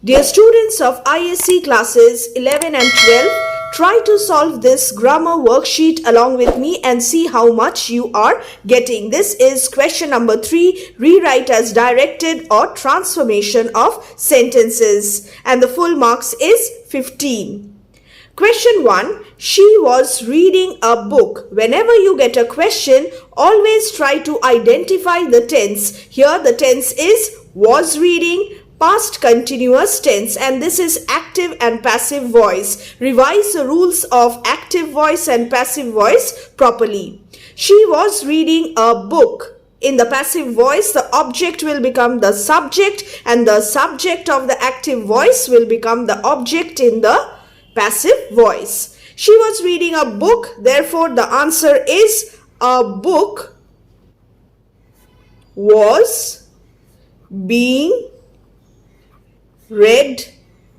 Dear students of ISC classes 11 and 12, try to solve this grammar worksheet along with me and see how much you are getting. This is question number 3, rewrite as directed or transformation of sentences, and the full marks is 15. Question 1, she was reading a book. Whenever you get a question, always try to identify the tense. Here the tense is was reading, past continuous tense, and this is active and passive voice. Revise the rules of active voice and passive voice properly. She was reading a book. In the passive voice, the object will become the subject and the subject of the active voice will become the object in the passive voice. She was reading a book, therefore the answer is a book was being read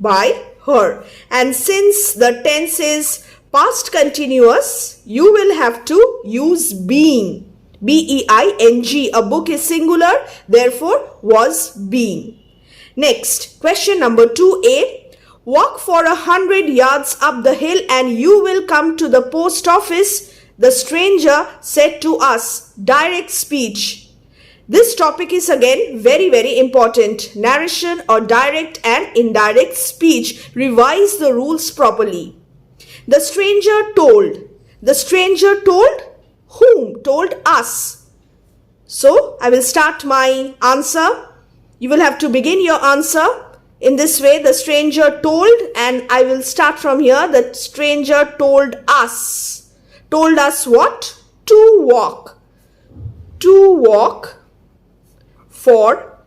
by her. And since the tense is past continuous, you will have to use being. B-E-I-N-G. A book is singular, therefore was being. Next, question number 2a. Walk for 100 yards up the hill and you will come to the post office, the stranger said to us. Direct speech. This topic is again very important. Narration or direct and indirect speech. Revise the rules properly. The stranger told. The stranger told whom? Told us. So I will start my answer. You will have to begin your answer in this way. The stranger told, and I will start from here. The stranger told us. Told us what? To walk. To walk for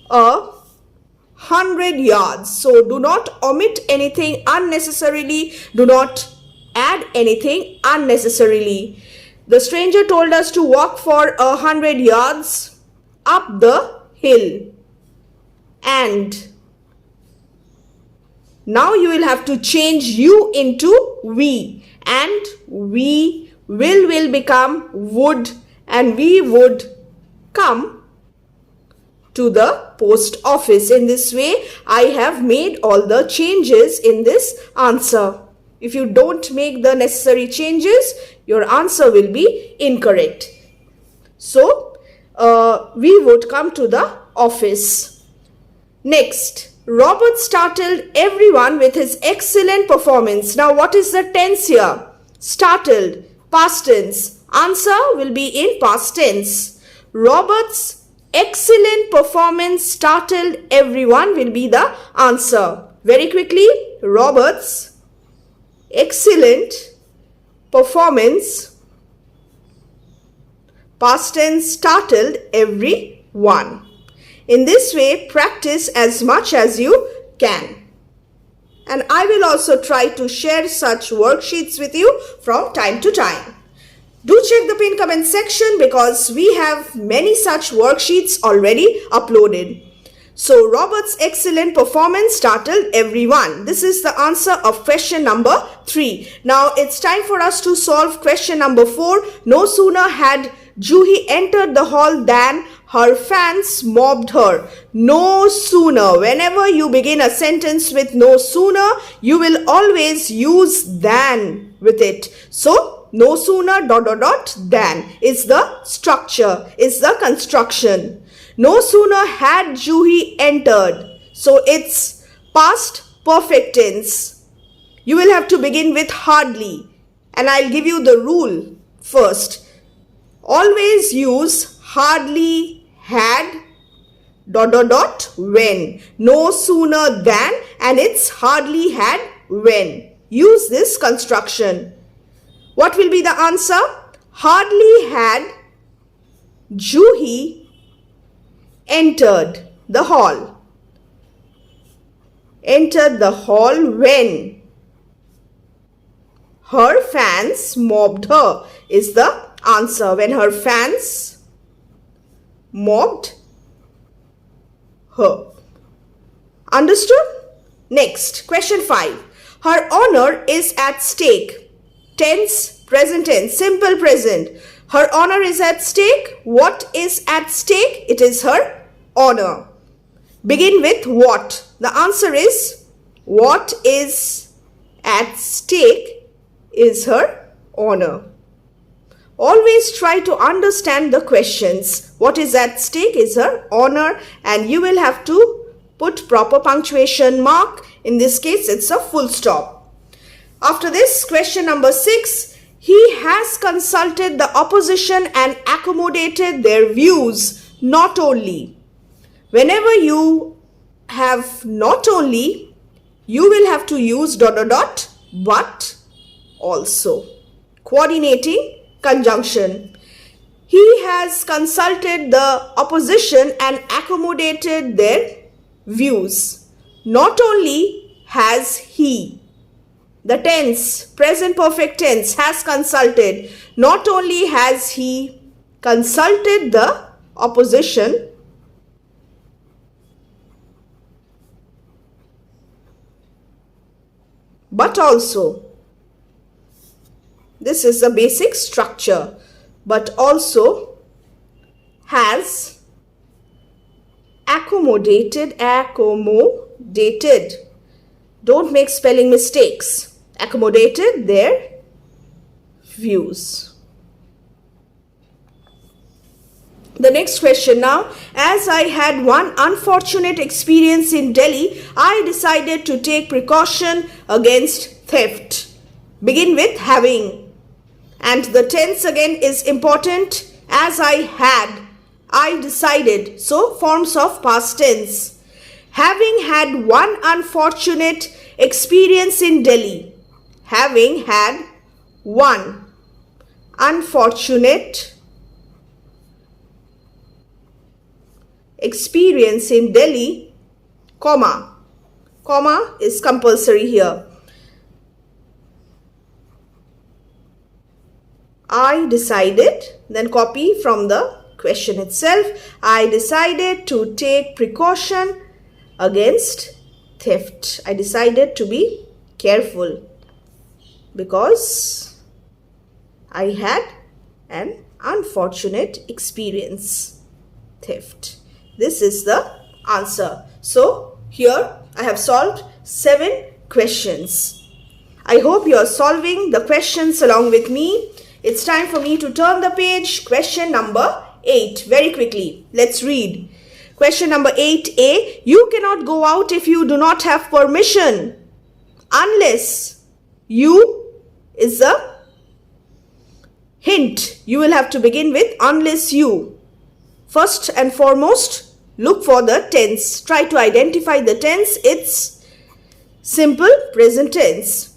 100 yards. So do not omit anything unnecessarily. Do not add anything unnecessarily. The stranger told us to walk for 100 yards up the hill. And now you will have to change you into we. And we will become would, and we would come to the post office. In this way, I have made all the changes in this answer. If you don't make the necessary changes, your answer will be incorrect. So, we would come to the office. Next, Robert startled everyone with his excellent performance. Now, what is the tense here? Startled, past tense. Answer will be in past tense. Robert's excellent performance startled everyone will be the answer. Very quickly, Robert's excellent performance, past tense, startled everyone. In this way, practice as much as you can. And I will also try to share such worksheets with you from time to time. Do check the pinned comment section because we have many such worksheets already uploaded. So, Robert's excellent performance startled everyone. This is the answer of question number 3. Now, it's time for us to solve question number 4. No sooner had Juhi entered the hall than her fans mobbed her. No sooner. Whenever you begin a sentence with no sooner, you will always use than with it. So, no sooner ... than is the structure, is the construction. No sooner had Juhi entered. So it's past perfect tense. You will have to begin with hardly. And I'll give you the rule first. Always use hardly had ... when. No sooner than, and it's hardly had when. Use this construction. What will be the answer? Hardly had Juhi entered the hall. Entered the hall when her fans mobbed her is the answer. When her fans mobbed her. Understood? Next, question 5. Her honor is at stake. Tense, present tense, simple present. Her honor is at stake. What is at stake? It is her honor. Begin with what? The answer is, what is at stake is her honor. Always try to understand the questions. What is at stake is her honor, and you will have to put proper punctuation mark. In this case, it's a full stop. After this, question number 6. He has consulted the opposition and accommodated their views, not only. Whenever you have not only, you will have to use ... but also. Coordinating conjunction. He has consulted the opposition and accommodated their views. Not only has he. The tense, present perfect tense, has consulted. Not only has he consulted the opposition, but also. This is the basic structure. But also has accommodated. Don't make spelling mistakes. Accommodated their views. The next question now. As I had one unfortunate experience in Delhi, I decided to take precaution against theft. Begin with having. And the tense again is important. As I had, I decided. So forms of past tense. Having had one unfortunate experience in Delhi. Having had one unfortunate experience in Delhi, comma. Comma is compulsory here. I decided, then copy from the question itself. I decided to take precaution against theft. I decided to be careful because I had an unfortunate experience. Theft. This is the answer. So here I have solved 7 questions. I hope you are solving the questions along with me. It's time for me to turn the page. Question number 8. Very quickly. Let's read. Question number 8A. You cannot go out if you do not have permission. Unless you is a hint. You will have to begin with unless you. First and foremost, look for the tense. Try to identify the tense. It's simple present tense.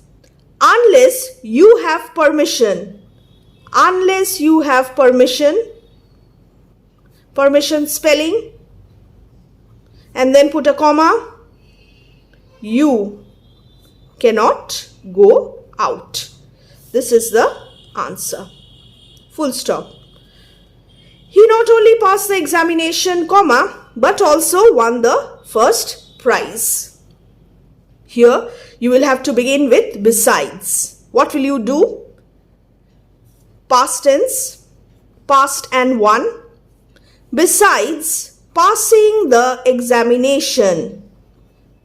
Unless you have permission. Unless you have permission. Permission spelling. And then put a comma. You cannot go out. This is the answer. Full stop. He not only passed the examination, comma, but also won the first prize. Here you will have to begin with besides. What will you do? Past tense, past and won. Besides passing the examination.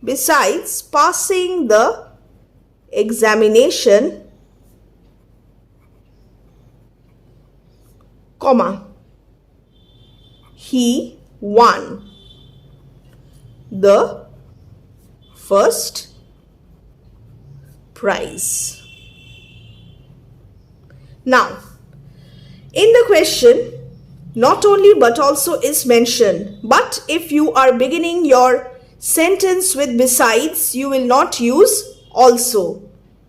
Besides passing the examination, comma, he won the first prize. Now, in the question, not only but also is mentioned. But if you are beginning your sentence with besides, you will not use also.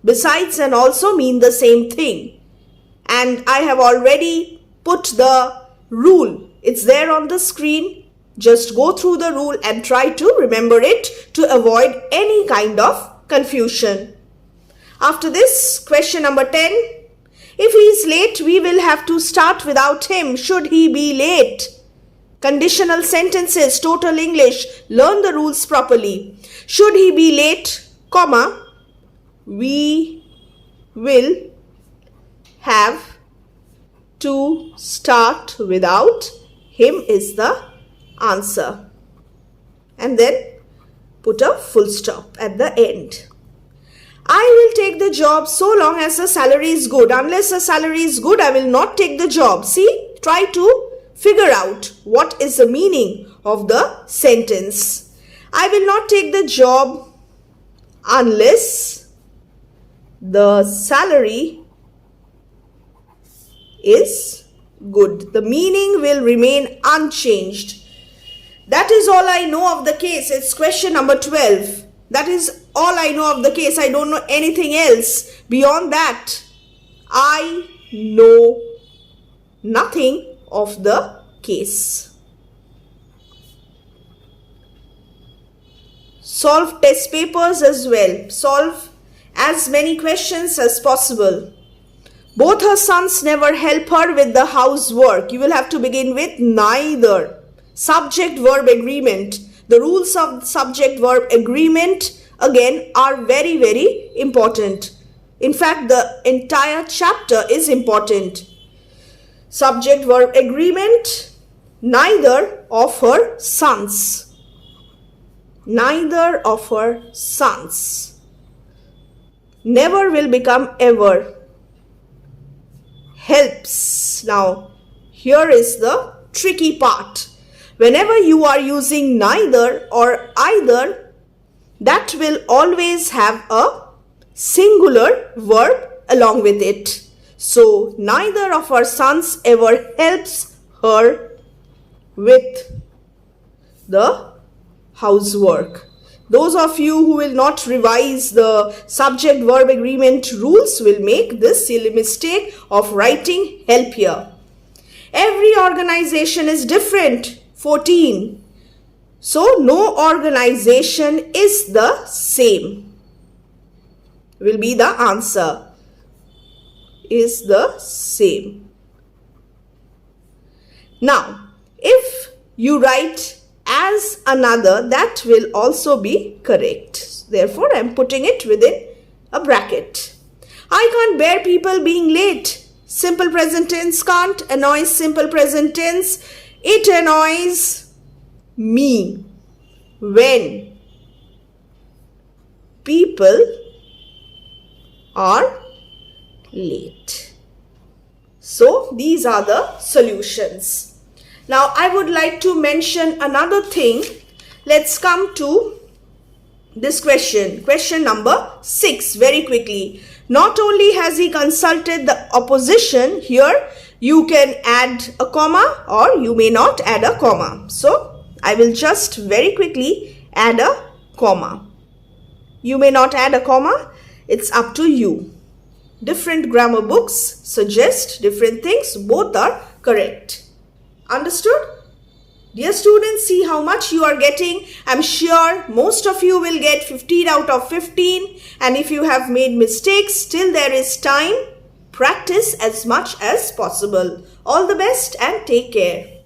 Besides and also mean the same thing. And I have already put the rule. It's there on the screen. Just go through the rule and try to remember it to avoid any kind of confusion. After this, question number 10. If he is late, we will have to start without him. Should he be late? Conditional sentences, total English. Learn the rules properly. Should he be late, comma, we will have to start without him is the answer. And then put a full stop at the end. I will take the job so long as the salary is good. Unless the salary is good, I will not take the job. See, try to figure out what is the meaning of the sentence. I will not take the job unless the salary is good. The meaning will remain unchanged. That is all I know of the case. It's question number 12. That is all I know of the case. I don't know anything else. Beyond that, I know nothing of the case. Solve test papers as well. Solve as many questions as possible. Both her sons never help her with the housework. You will have to begin with neither. Subject-verb agreement. The rules of subject-verb agreement again are very, very important. In fact, the entire chapter is important. Subject-verb agreement, neither of her sons. Neither of her sons. Never will become ever. Helps. Now, here is the tricky part. Whenever you are using neither or either, that will always have a singular verb along with it. So, neither of her sons ever helps her with the housework. Those of you who will not revise the subject-verb agreement rules will make this silly mistake of writing help here. Every organization is different. 14. So, no organization is the same. Will be the answer. Is the same. Now, if you write as another, that will also be correct. Therefore, I am putting it within a bracket. I can't bear people being late. Simple present tense can't. Annoys simple present tense. It annoys me when people are late. So, these are the solutions. Now, I would like to mention another thing. Let's come to this question. Question number 6 very quickly. Not only has he consulted the opposition, here you can add a comma or you may not add a comma. So, I will just very quickly add a comma. You may not add a comma. It's up to you. Different grammar books suggest different things. Both are correct. Understood? Dear students, see how much you are getting. I'm sure most of you will get 15 out of 15. And if you have made mistakes, still there is time. Practice as much as possible. All the best and take care.